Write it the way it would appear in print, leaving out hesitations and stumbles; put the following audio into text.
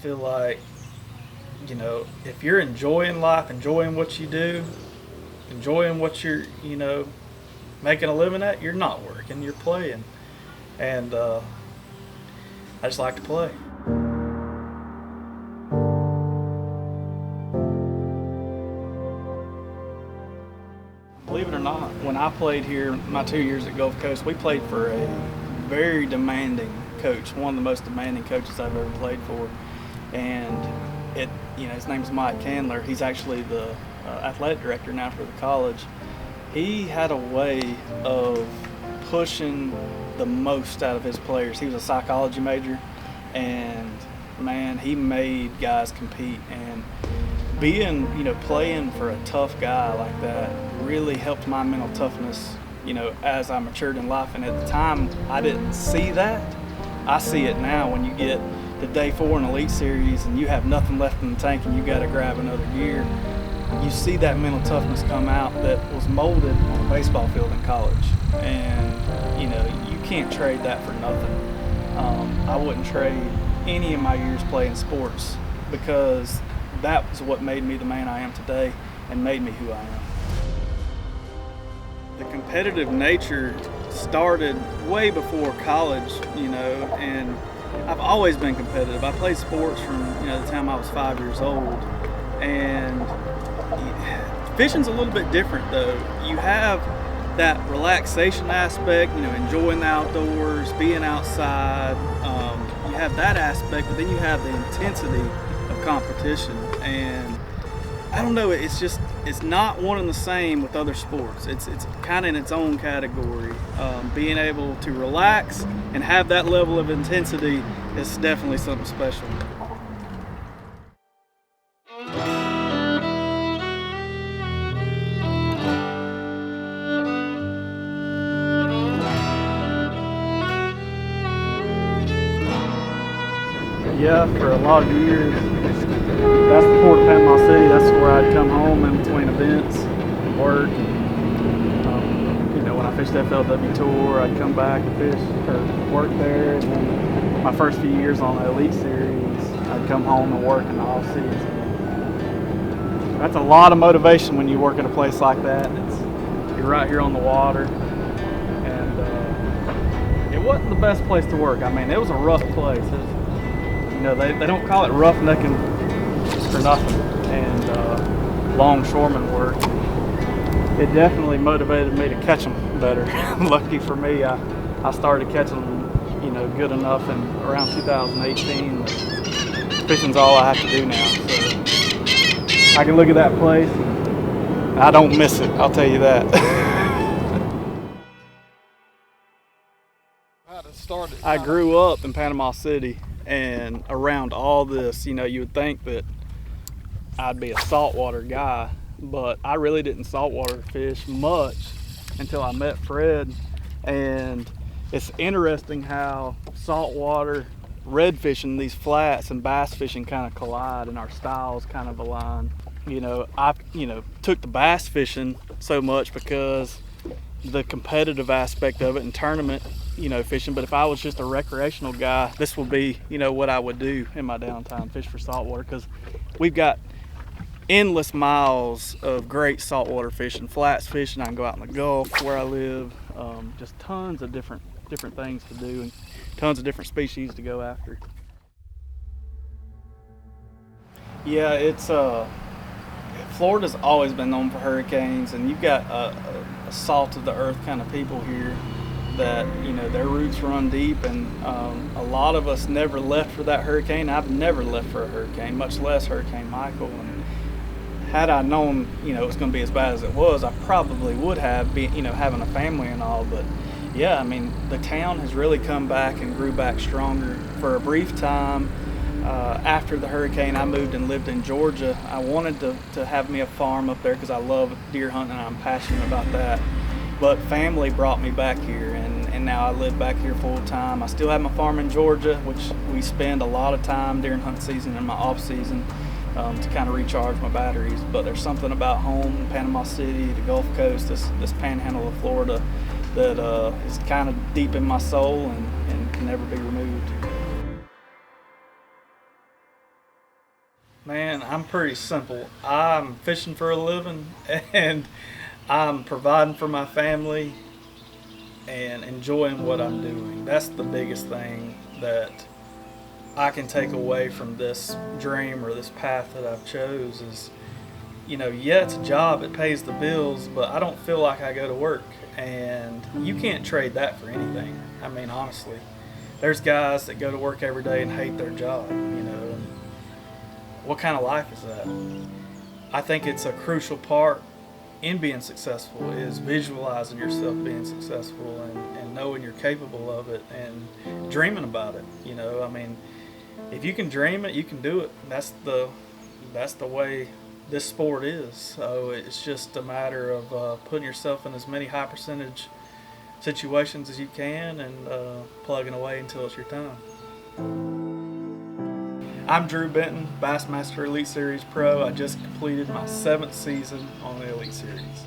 feel like, if you're enjoying life, enjoying what you do, enjoying what you're, making a living at, you're not working, you're playing. And I just like to play. Believe it or not, when I played here, my 2 years at Gulf Coast, we played for a very demanding coach, one of the most demanding coaches I've ever played for. And his name's Mike Candler. He's actually the athletic director now for the college. He had a way of pushing the most out of his players. He was a psychology major, and man, he made guys compete. And playing for a tough guy like that really helped my mental toughness, as I matured in life. And at the time, I didn't see that. I see it now when you get to day 4 in Elite Series and you have nothing left in the tank and you got to grab another gear. You see that mental toughness come out that was molded on a baseball field in college. And, you can't trade that for nothing. I wouldn't trade any of my years playing sports, because that was what made me the man I am today and made me who I am. The competitive nature started way before college, and I've always been competitive. I played sports from, the time I was 5 years old. And fishing's a little bit different though. You have that relaxation aspect, enjoying the outdoors, being outside. You have that aspect, but then you have the intensity of competition. And I don't know, it's not one and the same with other sports. It's kind of in its own category. Being able to relax and have that level of intensity is definitely something special. Yeah, for a lot of years, that's the port of Panama City. That's where I'd come home in between events and work. When I fished FLW Tour, I'd come back and fish or work there. And then my first few years on the Elite Series, I'd come home and work in the off season. That's a lot of motivation when you work at a place like that. You're right here on the water, and it wasn't the best place to work. I mean, it was a rough place. They don't call it roughnecking for nothing. And longshoreman work, it definitely motivated me to catch them better. Lucky for me, I started catching them, good enough in around 2018. Fishing's all I have to do now. So I can look at that place, and I don't miss it, I'll tell you that. I grew up in Panama City, and around all this, you would think that I'd be a saltwater guy, but I really didn't saltwater fish much until I met Fred. And it's interesting how saltwater, red fishing, these flats, and bass fishing kind of collide and our styles kind of align. I took the bass fishing so much because the competitive aspect of it and tournament, fishing. But if I was just a recreational guy, this would be, what I would do in my downtime, fish for saltwater, because we've got endless miles of great saltwater fishing, flats fishing. I can go out in the Gulf where I live, just tons of different things to do and tons of different species to go after. Yeah, it's Florida's always been known for hurricanes, and you've got a salt of the earth kind of people here that their roots run deep, and a lot of us never left for that hurricane. I've never left for a hurricane, much less Hurricane Michael. And had I known it was going to be as bad as it was, I probably would have been, having a family and all. But yeah, I mean, the town has really come back and grew back stronger. For a brief time after the hurricane, I moved and lived in Georgia. I wanted to have me a farm up there because I love deer hunting and I'm passionate about that. But family brought me back here, and now I live back here full time. I still have my farm in Georgia, which we spend a lot of time during hunt season and my off season to kind of recharge my batteries. But there's something about home, Panama City, the Gulf Coast, this panhandle of Florida that is kind of deep in my soul and can never be removed. Man, I'm pretty simple. I'm fishing for a living and I'm providing for my family and enjoying what I'm doing. That's the biggest thing that I can take away from this dream or this path that I've chose is, yeah, it's a job, it pays the bills, but I don't feel like I go to work. And you can't trade that for anything. I mean, honestly, there's guys that go to work every day and hate their job, and what kind of life is that? I think it's a crucial part in being successful is visualizing yourself being successful and knowing you're capable of it and dreaming about it. I mean, if you can dream it, you can do it. That's the way this sport is. So it's just a matter of putting yourself in as many high percentage situations as you can and plugging away until it's your time. I'm Drew Benton, Bassmaster Elite Series Pro. I just completed my 7th season on the Elite Series.